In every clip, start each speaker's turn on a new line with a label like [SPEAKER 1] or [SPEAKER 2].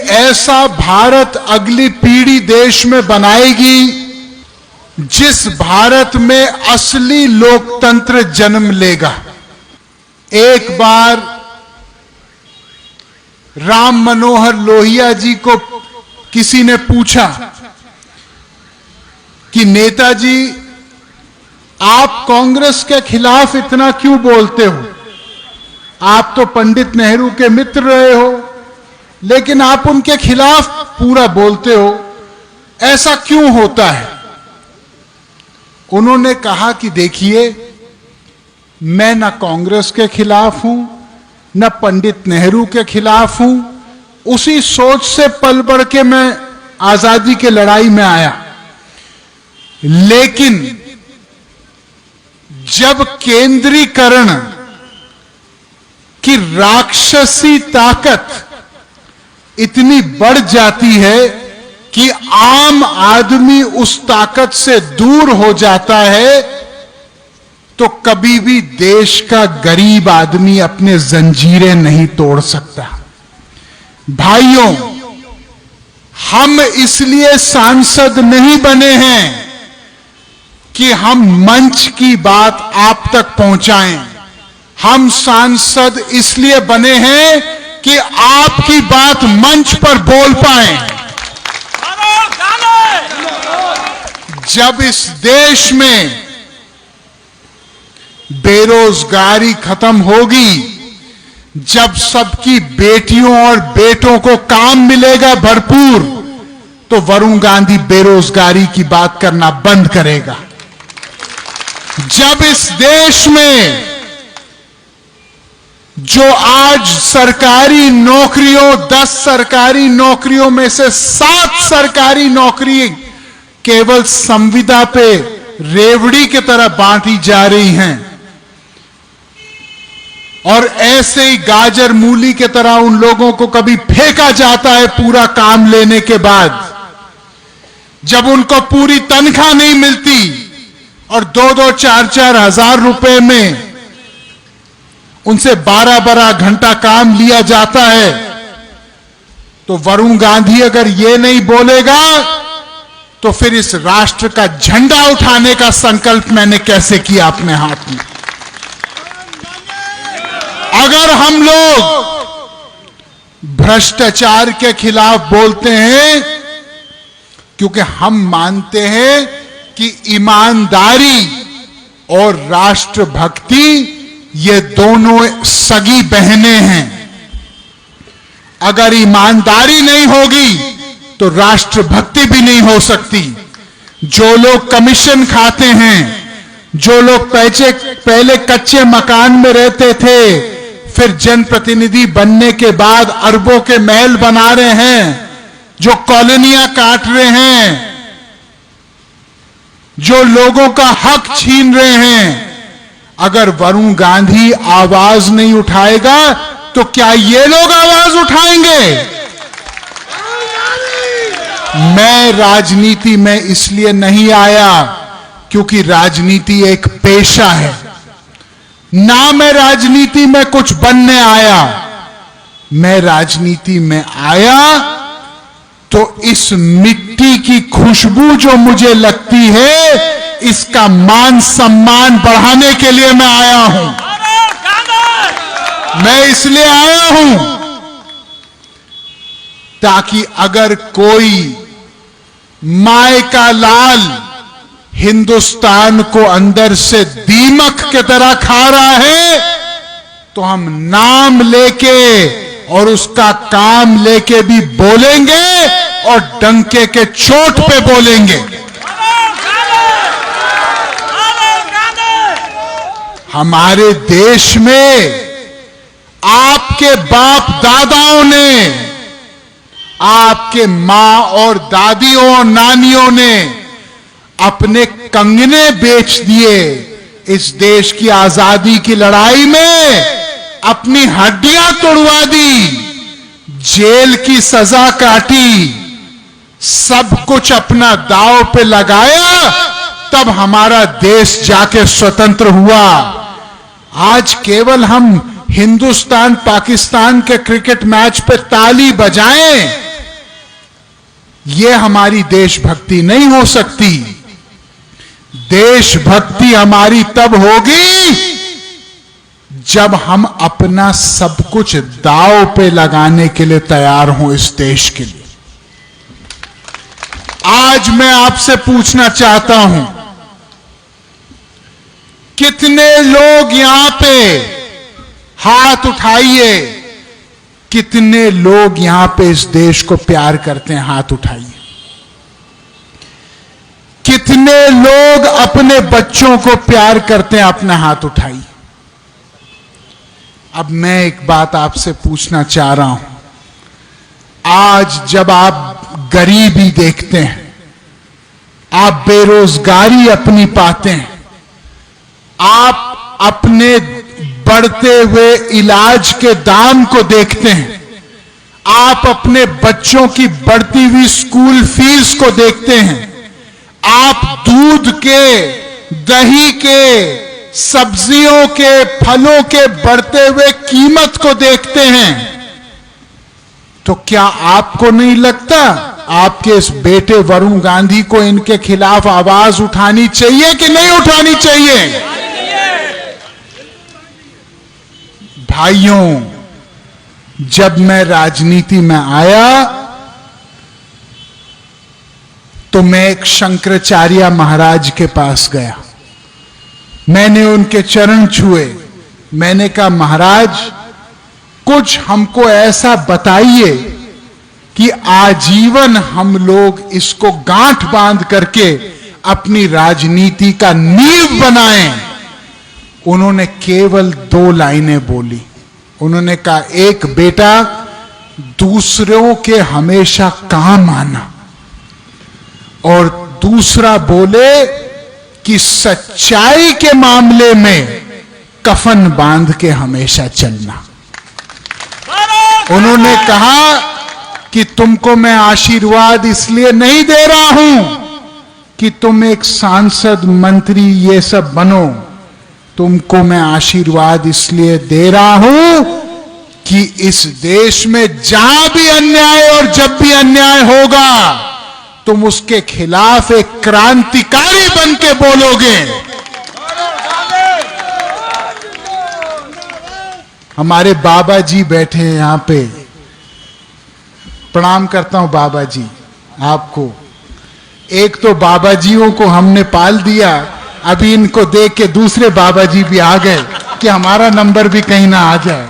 [SPEAKER 1] ऐसा भारत अगली पीढ़ी देश में बनाएगी जिस भारत में असली लोकतंत्र जन्म लेगा। एक बार राम मनोहर लोहिया जी को किसी ने पूछा कि नेताजी, आप कांग्रेस के खिलाफ इतना क्यों बोलते हो? आप तो पंडित नेहरू के मित्र रहे हो, लेकिन आप उनके खिलाफ पूरा बोलते हो, ऐसा क्यों होता है? उन्होंने कहा कि देखिए, मैं न कांग्रेस के खिलाफ हूं, न पंडित नेहरू के खिलाफ हूं। उसी सोच से पल बढ़ के मैं आजादी की लड़ाई में आया। लेकिन जब केंद्रीकरण की राक्षसी ताकत इतनी बढ़ जाती है कि आम आदमी उस ताकत से दूर हो जाता है, तो कभी भी देश का गरीब आदमी अपने जंजीरें नहीं तोड़ सकता। भाइयों, हम इसलिए सांसद नहीं बने हैं कि हम मंच की बात आप तक पहुंचाएं। हम सांसद इसलिए बने हैं कि आपकी बात मंच पर बोल पाएं। जब इस देश में बेरोजगारी खत्म होगी, जब सबकी बेटियों और बेटों को काम मिलेगा भरपूर, तो वरुण गांधी बेरोजगारी की बात करना बंद करेगा। जब इस देश में जो आज सरकारी नौकरियों, 10 सरकारी नौकरियों में से 7 सरकारी नौकरी केवल संविदा पे रेवड़ी की तरह बांटी जा रही हैं, और ऐसे ही गाजर मूली की तरह उन लोगों को कभी फेंका जाता है पूरा काम लेने के बाद। जब उनको पूरी तनख्वाह नहीं मिलती और 2-2, 4-4 हजार रुपए में उनसे 12-12 घंटा काम लिया जाता है, तो वरुण गांधी अगर ये नहीं बोलेगा तो फिर इस राष्ट्र का झंडा उठाने का संकल्प मैंने कैसे किया अपने हाथ में? अगर हम लोग भ्रष्टाचार के खिलाफ बोलते हैं, क्योंकि हम मानते हैं कि ईमानदारी और राष्ट्रभक्ति ये दोनों सगी बहनें हैं। अगर ईमानदारी नहीं होगी तो राष्ट्रभक्ति भी नहीं हो सकती। जो लोग कमीशन खाते हैं, जो लोग पहले कच्चे मकान में रहते थे, फिर जनप्रतिनिधि बनने के बाद अरबों के महल बना रहे हैं, जो कॉलोनियां काट रहे हैं, जो लोगों का हक छीन रहे हैं, अगर वरुण गांधी आवाज नहीं उठाएगा तो क्या ये लोग आवाज उठाएंगे? मैं राजनीति में इसलिए नहीं आया क्योंकि राजनीति एक पेशा है, ना मैं राजनीति में कुछ बनने आया। मैं राजनीति में आया तो इस मिट्टी की खुशबू जो मुझे लगती है, इसका मान सम्मान बढ़ाने के लिए मैं आया हूं। मैं इसलिए आया हूं ताकि अगर कोई माय का लाल हिंदुस्तान को अंदर से दीमक की तरह खा रहा है, तो हम नाम लेके और उसका काम लेके भी बोलेंगे और डंके के चोट पे बोलेंगे। हमारे देश में आपके बाप दादाओं ने, आपके मां और दादियों और नानियों ने अपने कंगने बेच दिए। इस देश की आजादी की लड़ाई में अपनी हड्डियां तोड़वा दी, जेल की सजा काटी, सब कुछ अपना दांव पे लगाया, तब हमारा देश जाके स्वतंत्र हुआ। आज केवल हम हिंदुस्तान पाकिस्तान के क्रिकेट मैच पे ताली बजाएं यह हमारी देशभक्ति नहीं हो सकती। देशभक्ति हमारी तब होगी जब हम अपना सब कुछ दांव पे लगाने के लिए तैयार हों इस देश के लिए। आज मैं आपसे पूछना चाहता हूं, कितने लोग यहां पे हाथ उठाइए, कितने लोग यहां पे इस देश को प्यार करते हैं, हाथ उठाइए। कितने लोग अपने बच्चों को प्यार करते हैं, अपना हाथ उठाइए। अब मैं एक बात आपसे पूछना चाह रहा हूं, आज जब आप गरीबी देखते हैं, आप बेरोजगारी अपनी पाते हैं, आप अपने बढ़ते हुए इलाज के दाम को देखते हैं, आप अपने बच्चों की बढ़ती हुई स्कूल फीस को देखते हैं, आप दूध के, दही के, सब्जियों के, फलों के बढ़ते हुए कीमत को देखते हैं, तो क्या आपको नहीं लगता आपके इस बेटे वरुण गांधी को इनके खिलाफ आवाज उठानी चाहिए कि नहीं उठानी चाहिए? भाइयों, जब मैं राजनीति में आया तो मैं एक शंकराचार्य महाराज के पास गया। मैंने उनके चरण छुए। मैंने कहा, महाराज कुछ हमको ऐसा बताइए कि आजीवन हम लोग इसको गांठ बांध करके अपनी राजनीति का नींव बनाएं। उन्होंने केवल 2 लाइनें बोली। उन्होंने कहा, एक बेटा, दूसरों के हमेशा काम आना, और दूसरा बोले कि सच्चाई के मामले में कफन बांध के हमेशा चलना। उन्होंने कहा कि तुमको मैं आशीर्वाद इसलिए नहीं दे रहा हूं कि तुम एक सांसद, मंत्री ये सब बनो, तुमको मैं आशीर्वाद इसलिए दे रहा हूं कि इस देश में जहां भी अन्याय और जब भी अन्याय होगा तुम उसके खिलाफ एक क्रांतिकारी बन के बोलोगे। हमारे बाबा जी बैठे हैं यहां पे, प्रणाम करता हूं बाबा जी आपको। एक तो बाबा जियों को हमने पाल दिया, अभी इनको देख के दूसरे बाबा जी भी आ गए कि हमारा नंबर भी कहीं ना आ जाए।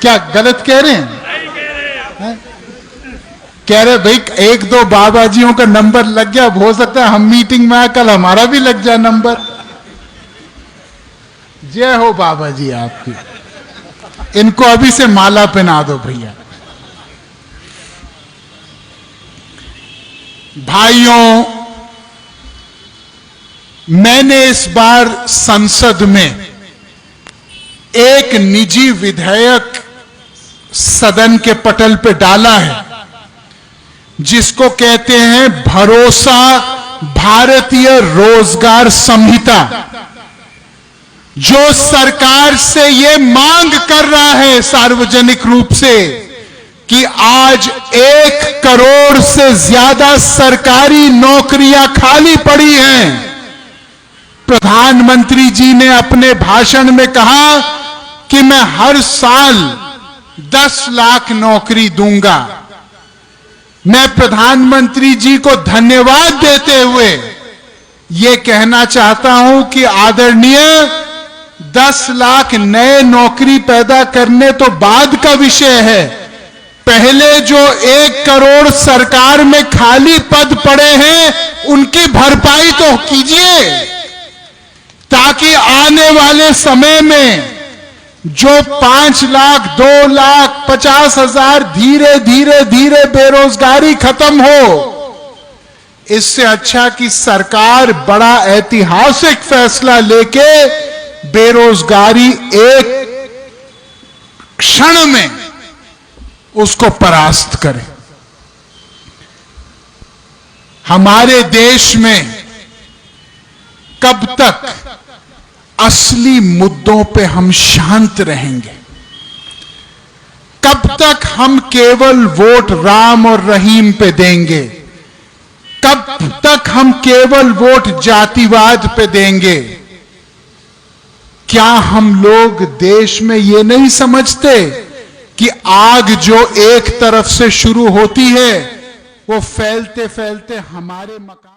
[SPEAKER 1] क्या गलत कह रहे हैं? कह रहे भाई 1-2 बाबा जियों का नंबर लग गया, हो सकता है हम मीटिंग में आए कल हमारा भी लग जाए नंबर। जय हो बाबा जी आपकी। इनको अभी से माला पहना दो भैया। भाइयों, मैंने इस बार संसद में एक निजी विधेयक सदन के पटल पे डाला है, जिसको कहते हैं भरोसा भारतीय रोजगार संहिता, जो सरकार से ये मांग कर रहा है सार्वजनिक रूप से कि आज 1 करोड़ से ज्यादा सरकारी नौकरियां खाली पड़ी हैं। प्रधानमंत्री जी ने अपने भाषण में कहा कि मैं हर साल 10 लाख नौकरी दूंगा। मैं प्रधानमंत्री जी को धन्यवाद देते हुए यह कहना चाहता हूं कि आदरणीय, 10 लाख नए नौकरी पैदा करने तो बाद का विषय है, पहले जो 1 करोड़ सरकार में खाली पद पड़े हैं उनकी भरपाई तो कीजिए, ताकि आने वाले समय में जो 5 लाख, 2 लाख, 50,000 धीरे धीरे बेरोजगारी खत्म हो। इससे अच्छा कि सरकार बड़ा ऐतिहासिक फैसला लेके बेरोजगारी एक क्षण में उसको परास्त करे। हमारे देश में कब तक असली मुद्दों पे हम शांत रहेंगे? कब तक हम केवल वोट राम और रहीम पे देंगे? कब तक हम केवल वोट जातिवाद पे देंगे? क्या हम लोग देश में ये नहीं समझते कि आग जो एक तरफ से शुरू होती है वो फैलते फैलते हमारे मकान